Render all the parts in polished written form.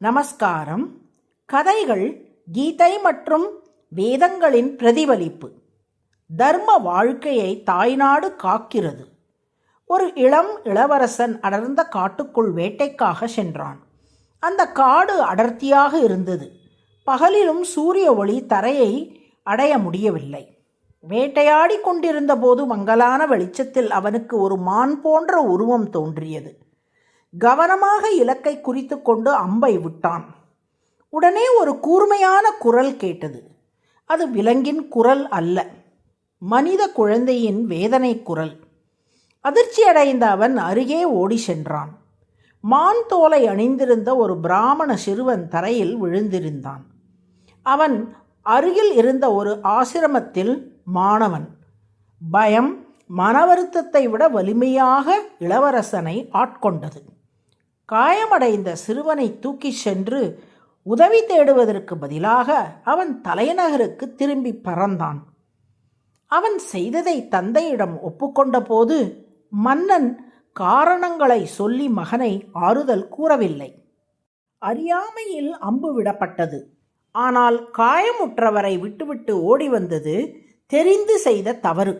நமஸ்காரம். கதைகள் கீதை மற்றும் வேதங்களின் பிரதிபலிப்பு. தர்ம வாழ்க்கையை தாய்நாடு காக்கிறது. ஒரு இளவரசன் அடர்ந்த காட்டுக்குள் வேட்டைக்காக சென்றான். அந்த காடு அடர்த்தியாக இருந்தது. பகலிலும் சூரிய ஒளி தரையை அடைய முடியவில்லை. வேட்டையாடி கொண்டிருந்த போது மங்கலான வெளிச்சத்தில் அவனுக்கு ஒரு மான் போன்ற உருவம் தோன்றியது. கவனமாக இலக்கை குறித்து கொண்டு அம்பை விட்டான். உடனே ஒரு கூர்மையான குரல் கேட்டது. அது விலங்கின் குரல் அல்ல, மனித குழந்தையின் வேதனை குரல். அதிர்ச்சியடைந்த அவன் அருகே ஓடி சென்றான். மான் தோலை அணிந்திருந்த ஒரு பிராமண சிறுவன் தரையில் விழுந்திருந்தான். அவன் அருகில் இருந்த ஒரு ஆசிரமத்தில் மாணவன். பயம் மன வருத்தத்தை விட வலிமையாக இளவரசனை ஆட்கொண்டது. காயமடைந்த சிறுவனை தூக்கி சென்று உதவி தேடுவதற்கு பதிலாக அவன் தலைநகருக்கு திரும்பி பறந்தான். அவன் செய்ததை தந்தையிடம் ஒப்புக்கொண்ட போது மன்னன் காரணங்களை சொல்லி மகனை ஆறுதல் கூறவில்லை. அறியாமையில் அம்பு விடப்பட்டது. ஆனால் காயமுற்றவரை விட்டுவிட்டு ஓடி வந்தது தெரிந்து செய்த தவறு.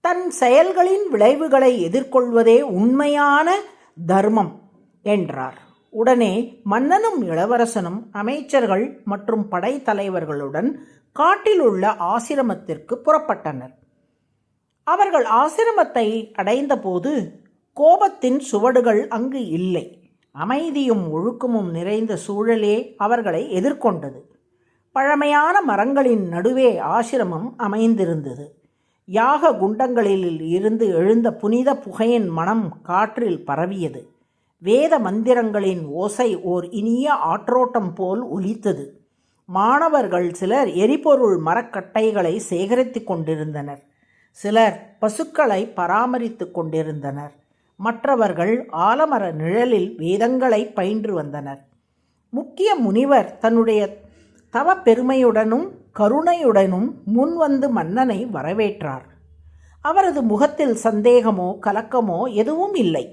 தன் செயல்களின் விளைவுகளை எதிர்கொள்வதே உண்மையான தர்மம் என்றார். உடனே மன்னனும் இளவரசனும் அமைச்சர்கள் மற்றும் படைத்தலைவர்களுடன் காட்டில் உள்ள ஆசிரமத்திற்கு புறப்பட்டனர். அவர்கள் ஆசிரமத்தை அடைந்தபோது கோபத்தின் சுவடுகள் அங்கு இல்லை. அமைதியும் ஒழுக்கமும் நிறைந்த சூழலே அவர்களை எதிர்கொண்டது. பழமையான மரங்களின் நடுவே ஆசிரமம் அமைந்திருந்தது. யாக குண்டங்களில் இருந்து எழுந்த புனித புகையின் மனம் காற்றில் பரவியது. வேத மந்திரங்களின் ஓசை ஓர் இனிய ஆற்றோட்டம் போல் ஒலித்தது. மாணவர்கள் சிலர் எரிபொருள் மரக்கட்டைகளை சேகரித்து கொண்டிருந்தனர். சிலர் பசுக்களை பராமரித்து கொண்டிருந்தனர். மற்றவர்கள் ஆலமர நிழலில் வேதங்களை பயின்று வந்தனர். முக்கிய முனிவர் தன்னுடைய தவ பெருமையுடனும் கருணையுடனும் முன்வந்து மன்னனை வரவேற்றார். அவரது முகத்தில் சந்தேகமோ கலக்கமோ எதுவும் இல்லை.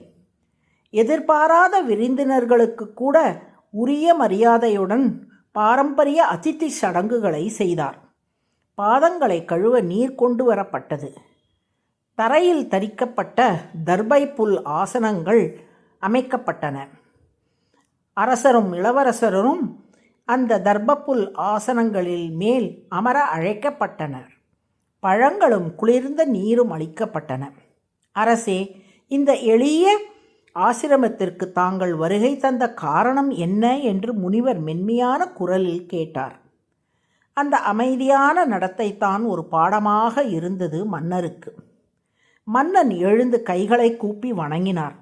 எதிர்பாராத விருந்தினர்களுக்கு கூட உரிய மரியாதையுடன் பாரம்பரிய அதிதி சடங்குகளை செய்தார். பாதங்களை கழுவ நீர் கொண்டு வரப்பட்டது. தரையில் தரிக்கப்பட்ட தர்பை புல் ஆசனங்கள் அமைக்கப்பட்டன. அரசரும் இளவரசரும் அந்த தர்பப்புல் ஆசனங்களில் மேல் அமர அழைக்கப்பட்டனர். பழங்களும் குளிர்ந்த நீரும் அளிக்கப்பட்டன. அரசே, இந்த எளிய ஆசிரமத்திற்கு தாங்கள் வருகை தந்த காரணம் என்ன என்று முனிவர் மென்மையான குரலில் கேட்டார். அந்த அமைதியான நடத்தை தான் ஒரு பாடமாக இருந்தது மன்னருக்கு. மன்னன் எழுந்து கைகளை கூப்பி வணங்கினார்.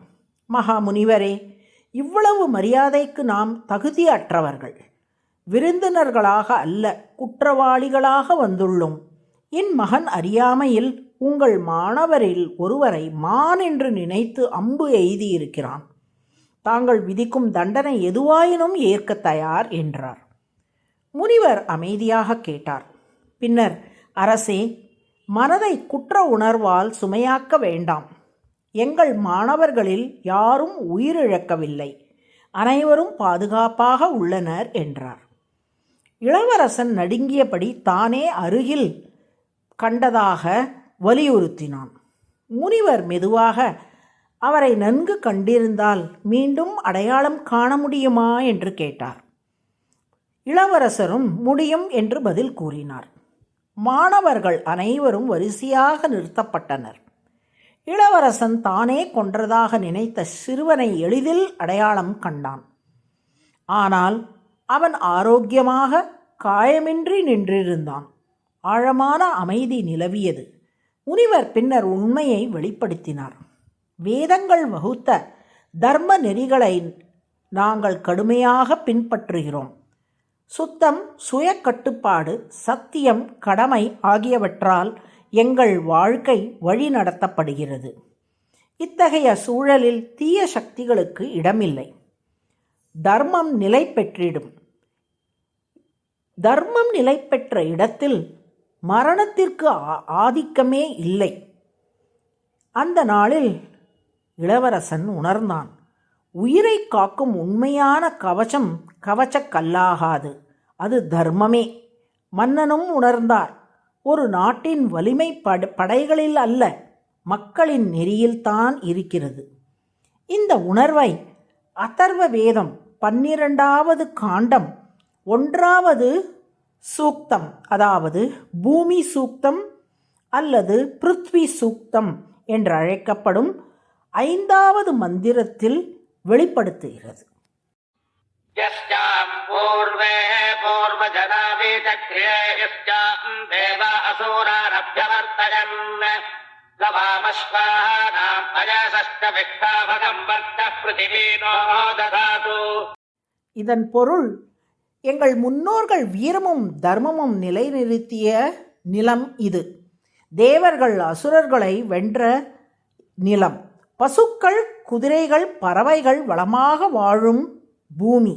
மகா முனிவரே, இவ்வளவு மரியாதைக்கு நாம் தகுதியற்றவர்கள். விருந்தினர்களாக அல்ல, குற்றவாளிகளாக வந்துள்ளோம். என் மகன் அறியாமையில் உங்கள் மாணவரில் ஒருவரை மான் என்று நினைத்து அம்பு எய்தியிருக்கிறான். தாங்கள் விதிக்கும் தண்டனை எதுவாயினும் ஏற்க தயார் என்றார். முனிவர் அமைதியாக கேட்டார். பின்னர், அரசே, மனதை குற்ற உணர்வால் சுமையாக்க வேண்டாம். எங்கள் மாணவர்களில் யாரும் உயிரிழக்கவில்லை. அனைவரும் பாதுகாப்பாக உள்ளனர் என்றார். இளவரசன் நடுங்கியபடி தானே அருகில் கண்டதாக வலியுறுத்தினான். முனிவர் மெதுவாக, அவரை நன்கு கண்டிருந்தால் மீண்டும் அடையாளம் காண முடியுமா என்று கேட்டார். இளவரசரும் முடியும் என்று பதில் கூறினார். மாணவர்கள் அனைவரும் வரிசையாக நிறுத்தப்பட்டனர். இளவரசன் தானே கொன்றதாக நினைத்த சிறுவனை எளிதில் அடையாளம் கண்டான். ஆனால் அவன் ஆரோக்கியமாக காயமின்றி நின்றிருந்தான். ஆழமான அமைதி நிலவியது. முனிவர் பின்னர் உண்மையை வெளிப்படுத்தினார். வேதங்கள் வகுத்த தர்ம நெறிகளை நாங்கள் கடுமையாக பின்பற்றுகிறோம். சுத்தம், சுய கட்டுப்பாடு, சத்தியம், கடமை ஆகியவற்றால் எங்கள் வாழ்க்கை வழி நடத்தப்படுகிறது. இத்தகைய சூழலில் தீய சக்திகளுக்கு இடமில்லை. தர்மம் நிலை பெற்றிடும். தர்மம் நிலை பெற்ற இடத்தில் மரணத்திற்கு ஆதிக்கமே இல்லை. அந்த நாளில் இளவரசன் உணர்ந்தான். உயிரை காக்கும் உண்மையான கவசம் கவச்சக் கல்லாகாது, அது தர்மமே. மன்னனும் உணர்ந்தார், ஒரு நாட்டின் வலிமை படைகளில் அல்ல, மக்களின் நெறியில்தான் இருக்கிறது. இந்த உணர்வை அதர்வ வேதம் 12வது காண்டம் 1வது சூக்தம், அதாவது பூமி சூக்தம் அல்லது பிருத்வி சூக்தம் என்று அழைக்கப்படும் 5வது மந்திரத்தில் வெளிப்படுத்துகிறது. இதன் பொருள், எங்கள் முன்னோர்கள் வீரமும் தர்மமும் நிலைநிறுத்திய நிலம் இது. தேவர்கள் அசுரர்களை வென்ற நிலம். பசுக்கள், குதிரைகள், பறவைகள் வளமாக வாழும் பூமி.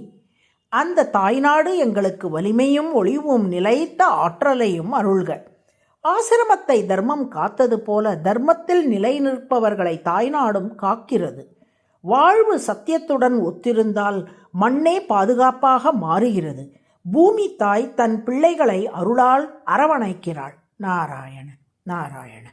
அந்த தாய்நாடு எங்களுக்கு வலிமையும் ஒளிவும் நிலைத்த ஆற்றலையும் அருள்க. ஆசிரமத்தை தர்மம் காத்தது போல தர்மத்தில் நிலை நிற்பவர்களை தாய்நாடும் காக்கிறது. வாழ்வு சத்தியத்துடன் ஒத்திருந்தால் மண்ணே பாதுகாப்பாக மாறுகிறது. பூமி தாய் தன் பிள்ளைகளை அருளால் அரவணைக்கிறாள். நாராயண நாராயண.